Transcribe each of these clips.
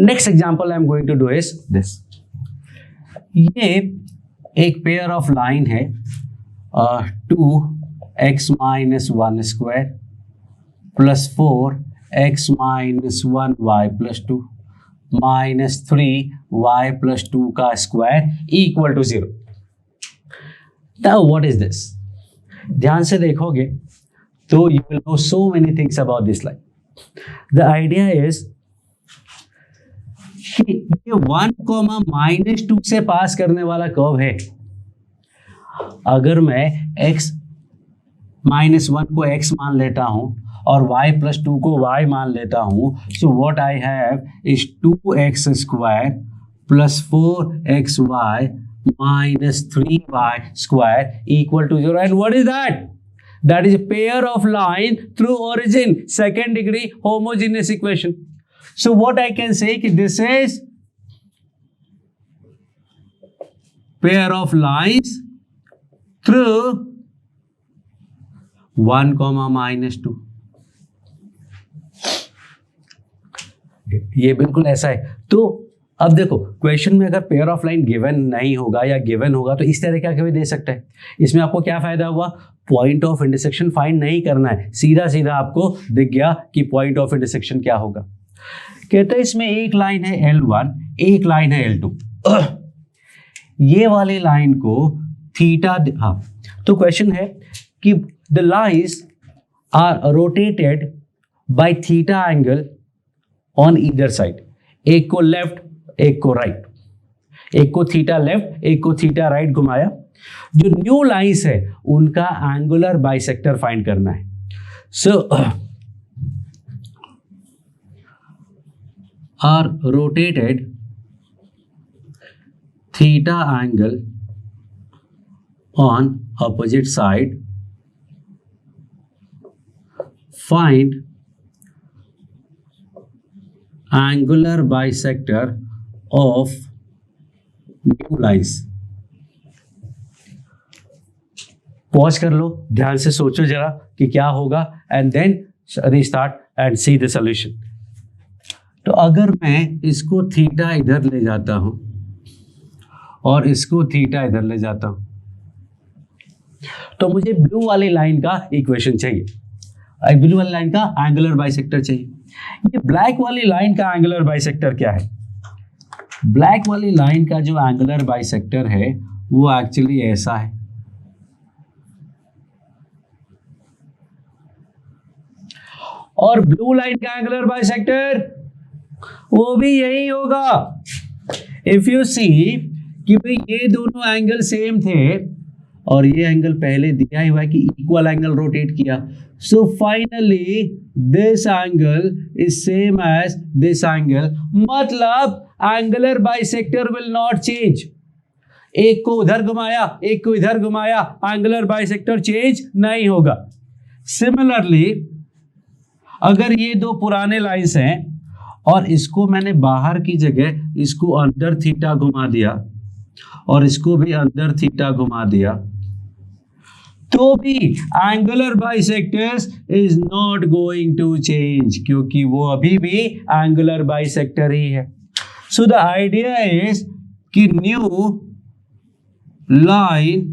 Next example I am going to do is this. ये एक pair of line है 2x minus 1 square plus 4x minus 1y plus 2 minus 3y plus 2 का square equal to 0. Now what is this? ध्यान से देखोगे तो you will know so many things about this line. The idea is कि ये 1, -2 से पास करने वाला कर्व है. अगर मैं x -1 को x मान लेता हूं और y प्लस 2 को y मान लेता हूं, so what I have is 2x square plus 4xy minus 3y square equal to 0. And what is that? That is a pair of line through origin, second degree homogeneous equation. So what I can say कि this is pair of lines through 1, -2. ये बिल्कुल ऐसा है. तो अब देखो question में अगर पेयर ऑफ लाइन गिवन नहीं होगा या गिवन होगा तो इस तरह का कभी दे सकता है. इसमें आपको क्या फायदा हुआ? पॉइंट ऑफ इंटरसेक्शन फाइंड नहीं करना है, सीधा सीधा आपको दिख गया कि पॉइंट ऑफ इंटरसेक्शन क्या होगा. कहते हैं इसमें एक लाइन है L1, एक लाइन है L2. ये वाली लाइन को थीटा, हाँ, तो क्वेश्चन है कि the lines are rotated by theta angle on either side. एक को लेफ्ट एक को राइट, एक को थीटा लेफ्ट एक को थीटा राइट घुमाया. जो न्यू लाइंस है उनका एंगुलर बाइसेक्टर फाइंड करना है. So are rotated theta angle on opposite side, find angular bisector of new lines. Pause कर लो, ध्यान से सोचो जरा कि क्या होगा and then restart and see the solution. तो अगर मैं इसको थीटा इधर ले जाता हूं और इसको थीटा इधर ले जाता हूं तो मुझे ब्लू वाली लाइन का इक्वेशन चाहिए, ब्लू वाली लाइन का एंगुलर बाइसेक्टर चाहिए. ये ब्लैक वाली लाइन का एंगुलर बाइसेक्टर क्या है? ब्लैक वाली लाइन का जो एंगुलर बाइसेक्टर है वो एक्चुअली ऐसा है. और ब्लू लाइन का एंगुलर बाइसेक्टर वो भी यही होगा. इफ यू सी कि भाई ये दोनों एंगल सेम थे और ये एंगल पहले दिया ही हुआ है कि इक्वल एंगल रोटेट किया. So finally this angle is same as this angle, मतलब angular bisector will not change. एक को उधर घुमाया एक को इधर घुमाया, एंगुलर बाइसेक्टर चेंज नहीं होगा. सिमिलरली अगर ये दो पुराने लाइंस हैं और इसको मैंने बाहर की जगह इसको अंदर थीटा घुमा दिया और इसको भी अंदर थीटा घुमा दिया, तो भी angular bisectors is not going to change, क्योंकि वो अभी भी एंगुलर बाइसेक्टर ही है. सो द आइडिया इज कि new line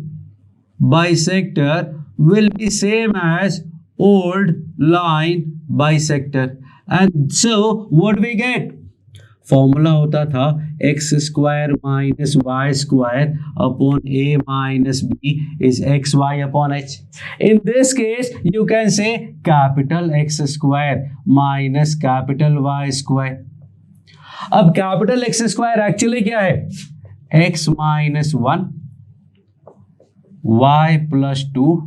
bisector will be same as old line bisector. And so what we get? Formula होता था x square minus y square upon a minus b is x y upon h. In this case you can say capital x square minus capital y square. अब capital x square actually क्या है? x minus 1 y plus 2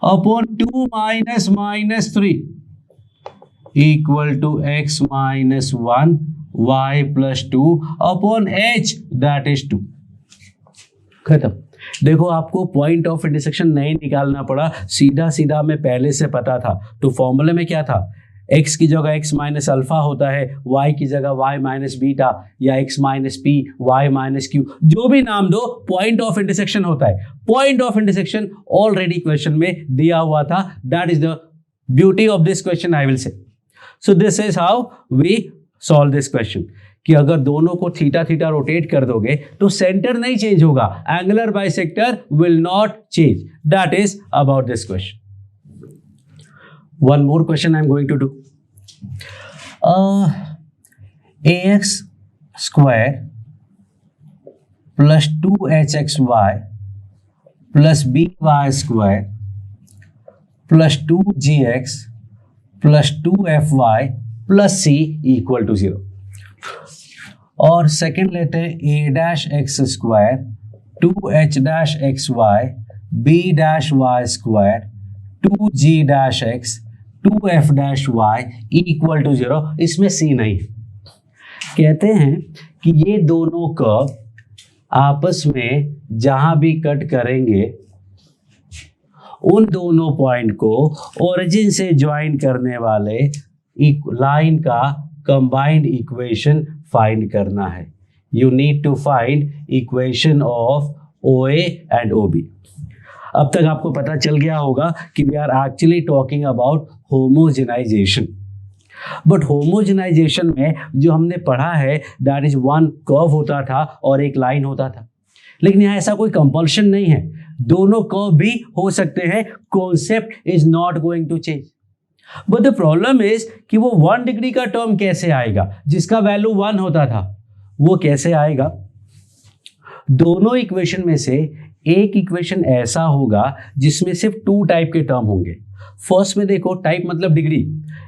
upon 2 minus minus 3 equal to x minus 1 y plus 2 upon h that is 2. खत्म. देखो आपको point of intersection नहीं निकालना पड़ा, सीधा सीधा में पहले से पता था. तो फॉर्मूले में क्या था? x की जगह x माइनस अल्फा होता है, y की जगह y माइनस बीटा या x minus p, y minus q, जो भी नाम दो, पॉइंट ऑफ इंटरसेक्शन होता है. Point of intersection already question में दिया हुआ था. That is the beauty of this question, I will say. So this is how we solve this question कि अगर दोनों को थीटा थीटा रोटेट कर दोगे तो सेंटर नहीं चेंज होगा, angular bisector will not change. That is about this question. One more question I am going to do. ax square plus 2hxy plus by square plus 2gx plus 2fy plus c equal to 0. और second लेते हैं a dash x square 2h dash x y b dash y square 2g dash x 2f dash y equal to 0. इसमें c नहीं है. कहते हैं कि ये दोनों कर्व आपस में जहां भी कट करेंगे उन दोनों पॉइंट को ओरिजिन से ज्वाइन करने वाले लाइन का कंबाइंड इक्वेशन फाइंड करना है. You need to find equation of OA and OB. अब तक आपको पता चल गया होगा कि we are actually talking about homogenisation. But homogenisation में जो हमने पढ़ा है दैट इज वन कर्व होता था और एक लाइन होता था. लेकिन यहाँ ऐसा कोई कंपल्शन नहीं है, दोनों कर्व भी हो सकते हैं. Concept is not going to change. But the problem is कि वो 1 डिग्री का टर्म कैसे आएगा जिसका वैल्यू 1 होता था, वो कैसे आएगा. दोनों इक्वेशन में से एक इक्वेशन ऐसा होगा जिसमें सिर्फ 2 टाइप के टर्म होंगे. फर्स्ट में देखो, टाइप मतलब डिग्री.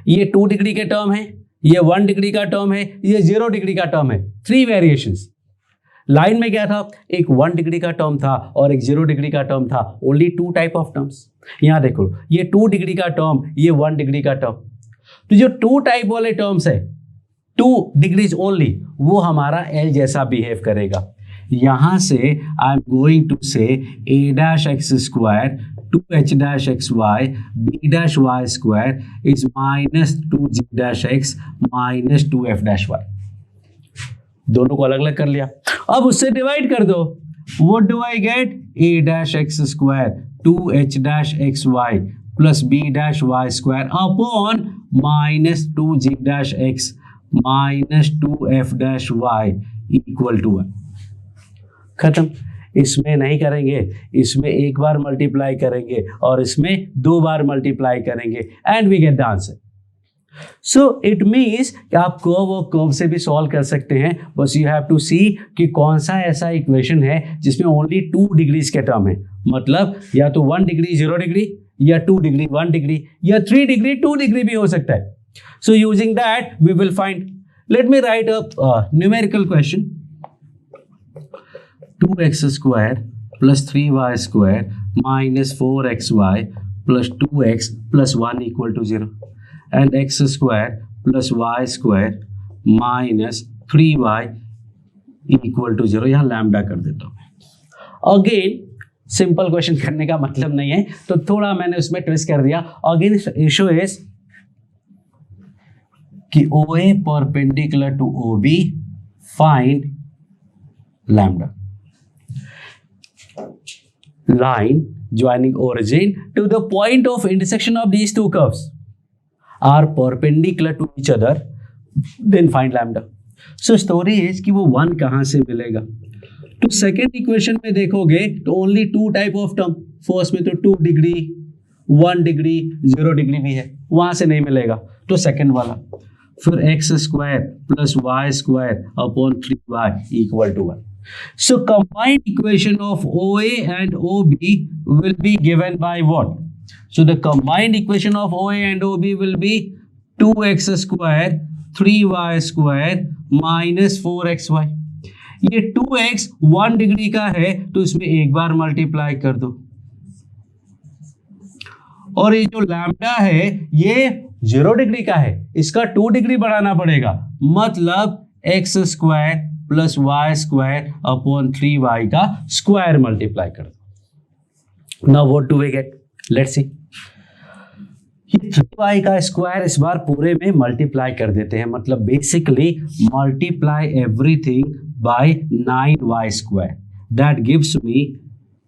ये 2 डिग्री के टर्म है, ये 1 डिग्री का टर्म है, ये 0 डिग्री का टर्म है. 3 वेरिएशंस. लाइन में क्या था, एक 1 डिग्री का टर्म था और एक 0 डिग्री का टर्म था. Only 2 type of terms. यहां देखो, ये 2 डिग्री का टर्म, ये 1 डिग्री का टर्म. तो जो 2 टाइप वाले टर्म्स है 2 डिग्रीज ओनली, वो हमारा L जैसा बिहेव करेगा. यहां से I am going to say a dash x square 2h dash x y b dash y square is minus 2g dash x minus 2f dash y. दोनों को अलग अलग कर लिया. अब उससे डिवाइड कर दो. What do I get, a dash x square 2h dash x y plus b dash y square upon minus 2g dash x minus 2f dash y equal to 1. खत्म. इसमें नहीं करेंगे, इसमें एक बार मल्टीप्लाई करेंगे और इसमें 2 बार मल्टीप्लाई करेंगे and we get the answer. So it means कि आप कर्व और कर्व से भी सॉल्व कर सकते हैं. बस यू हैव टू सी कि कौन सा ऐसा इक्वेशन है जिसमें ओनली 2 डिग्रीज के टर्म है. मतलब या तो 1 डिग्री 0 डिग्री या 2 डिग्री 1 डिग्री या 3 डिग्री 2 डिग्री भी हो सकता है. So using that we will find. Let me write a numerical question. 2x square plus 3y square minus 4xy plus 2x plus 1 equal to 0 and x square plus y square minus 3y equal to 0. यहाँ lambda कर देता हूँ. Again simple question करने का मतलब नहीं है तो थोड़ा मैंने उसमें ट्विस्ट कर दिया. अगेन इशू इज कि OA perpendicular to OB find lambda. Line joining origin to the point of intersection of these two curves are perpendicular to each other, then find lambda. So story is कि वो 1 कहाँ से मिलेगा. तो second equation में देखोगे तो only 2 type of term. First में तो 2 डिग्री 1 डिग्री 0 डिग्री भी है, वहां से नहीं मिलेगा. तो सेकेंड वाला. फिर x square plus y square upon 3y equal to 1. So combined equation of OA and OB will be given by what? So the combined equation of OA and OB will be 2x square 3y square minus 4xy. ये 2x 1 degree का है तो इसमें एक बार multiply कर दो. और ये जो लैम्डा है ये 0 डिग्री का है, इसका 2 डिग्री बढ़ाना पड़ेगा. मतलब x square plus y square upon 3y का स्क्वायर मल्टीप्लाई कर दो. Now what do we get, let's see. ये 3y का स्क्वायर इस बार पूरे में मल्टीप्लाई कर देते हैं. मतलब basically multiply everything by 9y square. That gives me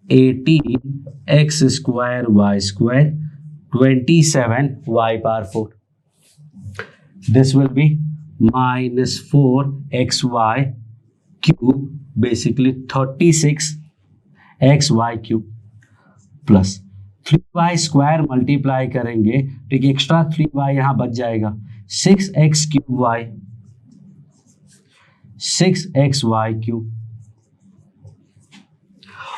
18x square y square 27y power 4. This will be minus 4xy cube, basically 36xy cube plus 3y square multiply करेंगे, ठीक, एक्स्ट्रा 3y यहां बच जाएगा, 6x cube y, 6xy cube,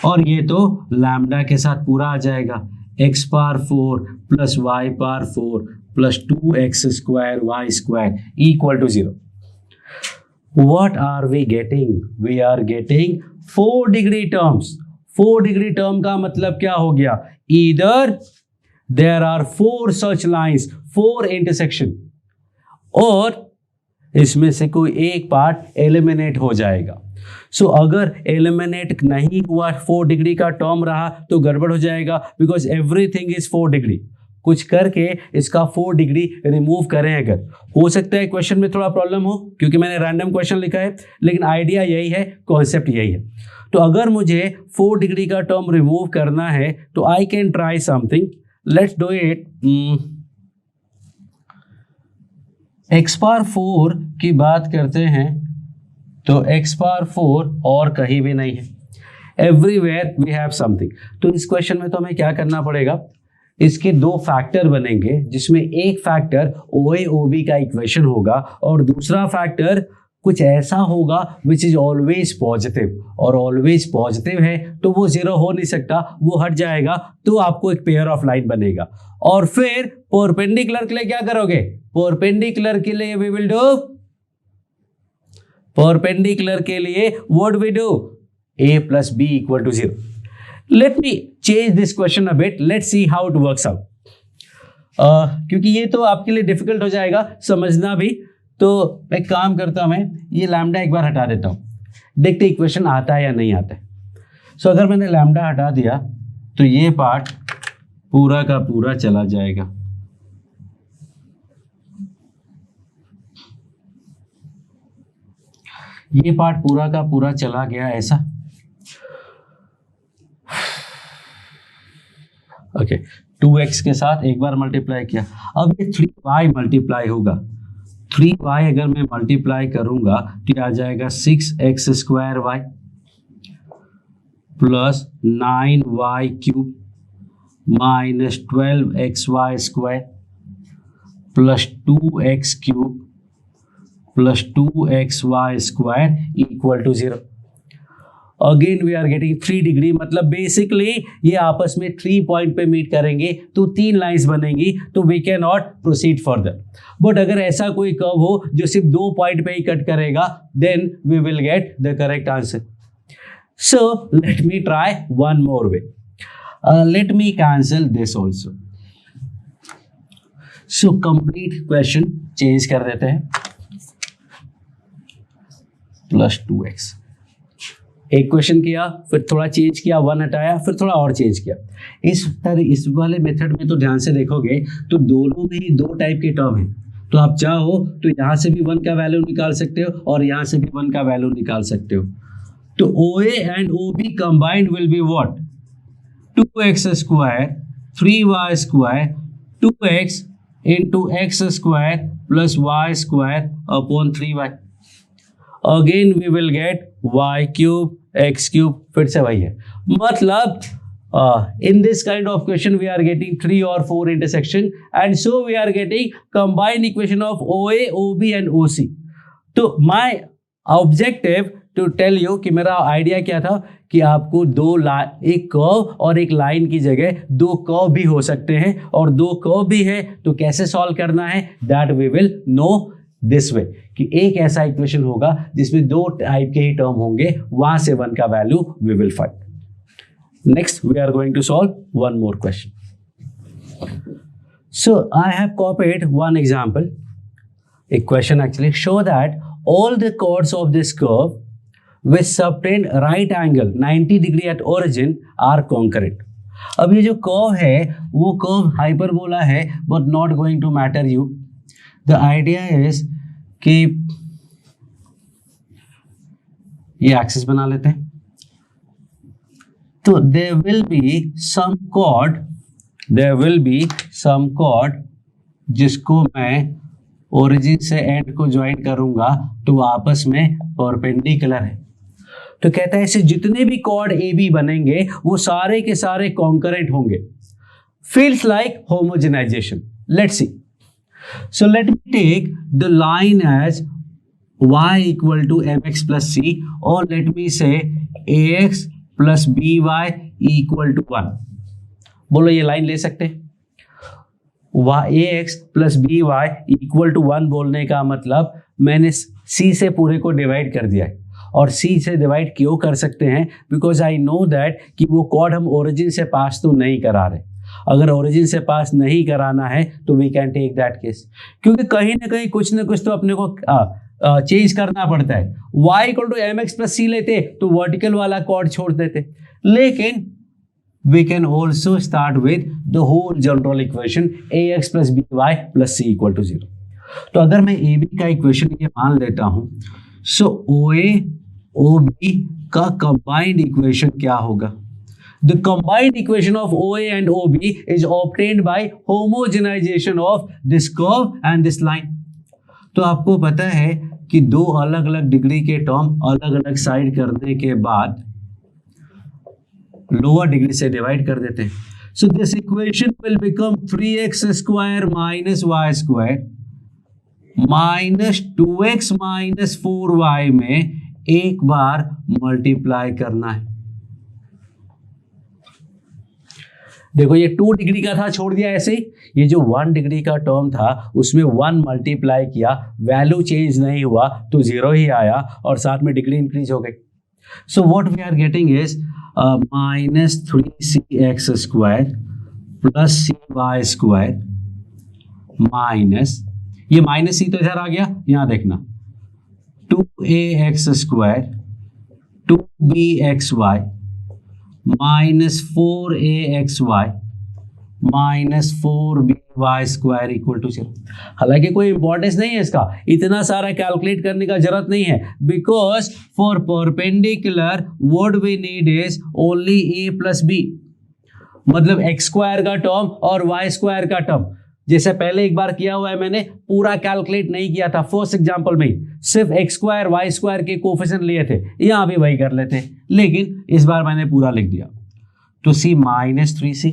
और ये तो lambda के साथ पूरा आ जाएगा, x power 4 plus y power 4 plus 2x square y square equal to 0. What are we getting? We are getting 4 degree terms. 4 degree term का मतलब क्या हो गया? Either there are 4 such lines, 4 intersection, और इसमें से कोई एक पार्ट एलिमिनेट हो जाएगा. सो अगर एलिमिनेट नहीं हुआ, 4 डिग्री का टर्म रहा तो गड़बड़ हो जाएगा, बिकॉज एवरीथिंग इज 4 डिग्री. कुछ करके इसका 4 डिग्री रिमूव करें. अगर हो सकता है क्वेश्चन में थोड़ा प्रॉब्लम हो, क्योंकि मैंने रैंडम क्वेश्चन लिखा है, लेकिन आइडिया यही है, कॉन्सेप्ट यही है. तो अगर मुझे 4 डिग्री का टर्म रिमूव करना है तो I can try something. Let's do it. x power 4 की बात करते हैं तो x पावर 4 और कहीं भी नहीं है, एवरीवेयर वी हैव समथिंग. तो इस क्वेश्चन में तो हमें क्या करना पड़ेगा, इसके 2 फैक्टर बनेंगे, जिसमें एक फैक्टर OA-OB का इक्वेशन होगा और दूसरा फैक्टर कुछ ऐसा होगा विच इज ऑलवेज पॉजिटिव, और ऑलवेज पॉजिटिव है तो वो 0 हो नहीं सकता, वो हट जाएगा, तो आपको एक पेयर ऑफ लाइन बनेगा. और फिर परपेंडिकुलर के लिए क्या करोगे? परपेंडिकुलर के लिए वी विल डू, परपेंडिकुलर के लिए what we do, a plus b equal to 0. Let me change this question a bit. Let's see how it works out. क्योंकि ये तो आपके लिए डिफिकल्ट हो जाएगा समझना भी, तो मैं काम करता हूं, मैं ये लैम्डा एक बार हटा देता हूं, देखते इक्वेशन आता है या नहीं आता है. सो अगर मैंने लैम्डा हटा दिया तो ये पार्ट पूरा का पूरा चला जाएगा. ये पार्ट पूरा का पूरा चला गया ऐसा. ओके, 2x के साथ एक बार मल्टीप्लाई किया. अब ये 3y मल्टीप्लाई होगा. 3y अगर मैं मल्टीप्लाई करूंगा तो आ जाएगा 6x square y plus 9y cube minus 12xy square plus 2x cube plus 2xy square equal to 0. Again we are getting 3 degree, मतलब बेसिकली ये आपस में 3 पॉइंट पे मीट करेंगे तो 3 लाइंस बनेंगी, तो we can not proceed further. But अगर ऐसा कोई कर्व हो जो सिर्फ 2 पॉइंट पे ही कट करेगा, then we will get the correct answer. So let me try one more way. Let me cancel this also. So complete question change कर देते हैं. प्लस 2x, एक क्वेश्चन किया, फिर थोड़ा चेंज किया, 1 हटाया, फिर थोड़ा और चेंज किया. इस वाले मेथड में तो ध्यान से देखोगे तो दोनों में ही 2 टाइप के टर्म हैं. तो आप चाहो तो यहाँ से भी 1 का वैल्यू निकाल सकते हो और यहाँ से भी 1 का वैल्यू निकाल सकते हो. तो OA and OB combined will be what, 2x square 3y square 2x into x square plus y square upon 3y. Again we will get y cube x cube, फिर से वही है. मतलब in this kind of question we are getting 3 or 4 intersection, and so we are getting combined equation of OA, OB and OC. तो my objective to tell you कि मेरा idea क्या था कि आपको एक कर्व और एक लाइन की जगह 2 कर्व भी हो सकते हैं, और 2 कर्व भी है तो कैसे सॉल्व करना है, that we will know this way. कि एक ऐसा इक्वेशन होगा जिसमें 2 टाइप के ही टर्म होंगे, वहां से 1 का value we will find. Next we are going to solve one more question. So I have copied one example, a question actually. Show that all the chords of this curve with subtend right angle 90 degree at origin are concurrent. अब ये जो curve है वो curve hyperbola है, but not going to matter you. The idea is कि ये axis बना लेते हैं. तो there will be some chord जिसको मैं ओरिजिन से एंड को ज्वाइन करूंगा तो वो आपस में परपेंडिकुलर है। तो कहता है ऐसे जितने भी कॉर्ड ए बी बनेंगे वो सारे के सारे कॉन्करेंट होंगे। Feels like homogenisation. Let's see. So let me take the line as y equal to mx plus c, or let me say ax plus by equal to 1। बोलो ये line ले सकते हैं? ax plus by equal to 1 बोलने का मतलब मैंने c से पूरे को डिवाइड कर दिया है। और c से डिवाइड क्यों कर सकते हैं? बिकॉज आई नो दैट कि वो कॉर्ड हम ओरिजिन से पास तो नहीं करा रहे। अगर ओरिजिन से पास नहीं कराना है तो we can take that case, क्योंकि कहीं ना कहीं कुछ ना कुछ तो अपने को चेंज करना पड़ता है। y equal to M X plus C लेते तो वर्टिकल वाला कॉर्ड छोड़ देते, लेकिन we can also start with the whole general equation A X plus B Y plus C equal to 0। तो अगर मैं ए बी का इक्वेशन ये मान लेता हूं, सो ओ ए ओ बी का कंबाइंड इक्वेशन क्या होगा? The combined equation of OA and OB is obtained by homogenization of this curve and this line। तो आपको पता है कि दो अलग अलग डिग्री के टर्म अलग अलग साइड करने के बाद लोअर डिग्री से डिवाइड कर देते हैं। So this equation will become 3x square minus y square minus 2x minus 4y में एक बार मल्टीप्लाई करना है। देखो ये 2 डिग्री का था, छोड़ दिया ऐसे ही। ये जो 1 डिग्री का टर्म था उसमें 1 मल्टीप्लाई किया, वैल्यू चेंज नहीं हुआ तो 0 ही आया और साथ में डिग्री इंक्रीज हो गई। So what we are getting is minus 3cx square plus cy square minus, ये माइनस सी तो इधर आ गया, यहां देखना 2ax square 2bxy minus 4axy minus 4by square equal to 0। हालांकि कोई इंपॉर्टेंस नहीं है इसका, इतना सारा कैलकुलेट करने का जरूरत नहीं है, because for perpendicular what we need is only a plus b, मतलब x स्क्वायर का टर्म और y स्क्वायर का टर्म। जैसे पहले एक बार किया हुआ है, मैंने पूरा कैलकुलेट नहीं किया था फर्स्ट एग्जांपल में ही, सिर्फ x स्क्वायर y स्क्वायर के कोफिशिएंट लिए थे, यहां भी वही कर लेते, लेकिन इस बार मैंने पूरा लिख दिया। तो c minus 3c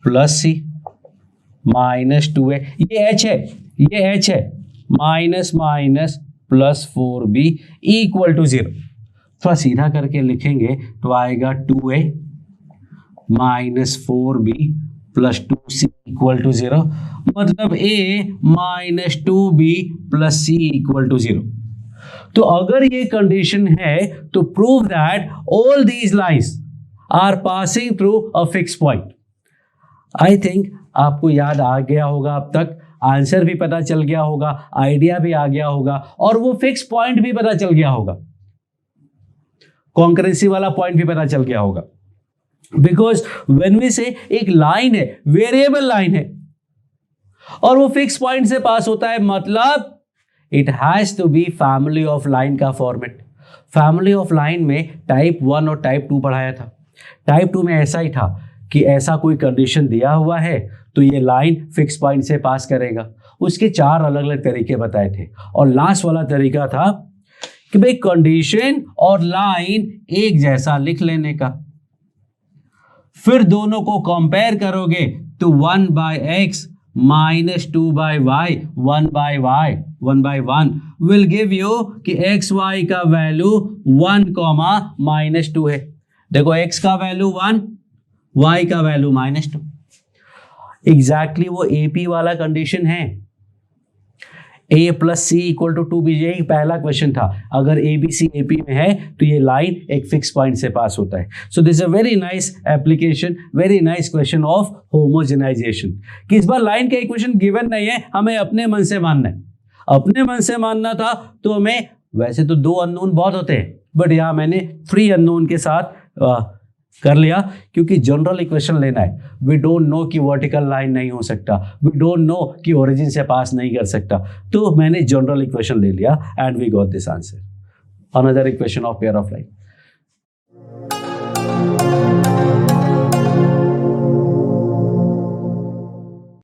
plus c minus 2a, ये h है, ये h है, minus minus plus 4b equal to 0। थोड़ा सीधा करके लिखेंगे तो आएगा 2a minus 4b plus 2c equal to 0, मतलब a minus 2b plus c equal to 0। तो अगर ये कंडीशन है तो prove that all these lines are passing through a fix point. I think आपको याद आ गया होगा, अब तक आंसर भी पता चल गया होगा, आइडिया भी आ गया होगा और वो फिक्स पॉइंट भी पता चल गया होगा, कॉन्करेंसी वाला पॉइंट भी पता चल गया होगा। बिकॉज व्हेन वी से एक लाइन है, वेरिएबल लाइन है और वो फिक्स पॉइंट से पास होता है, मतलब it has to be family of line का फॉर्मेट। फैमिली ऑफ लाइन में टाइप 1 और टाइप 2 पढ़ाया था। टाइप 2 में ऐसा ही था कि ऐसा कोई कंडीशन दिया हुआ है तो ये लाइन फिक्स पॉइंट से पास करेगा। उसके 4 अलग अलग तरीके बताए थे और लास्ट वाला तरीका था कि भाई कंडीशन और लाइन एक जैसा लिख लेने का, फिर दोनों को कंपेयर करोगे तो 1 by x minus 2 by y 1 by y 1 by 1 will give you कि एक्स वाई का वैल्यू 1 कॉमा माइनस 2 है। देखो x का वैल्यू 1, y का वैल्यू माइनस 2। एग्जैक्टली वो AP वाला कंडीशन है, a plus C equal to 2b, यही पहला क्वेश्चन था। अगर ABC AP में है तो ये लाइन एक फिक्स पॉइंट से पास होता है। So this is a very nice application, very nice question of homogenisation. कि इस बार लाइन का इक्वेशन गिवन नहीं है, हमें अपने मन से मानना है। अपने मन से मानना था तो हमें, वैसे तो 2 अननोन बहुत होते हैं, बट यहाँ मैंने 3 अननोन के साथ कर लिया, क्योंकि जनरल इक्वेशन लेना है। वी डोंट नो कि वर्टिकल लाइन नहीं हो सकता, वी डोंट नो कि ओरिजिन से पास नहीं कर सकता, तो मैंने जनरल इक्वेशन ले लिया and we got this answer, another equation of pair of line.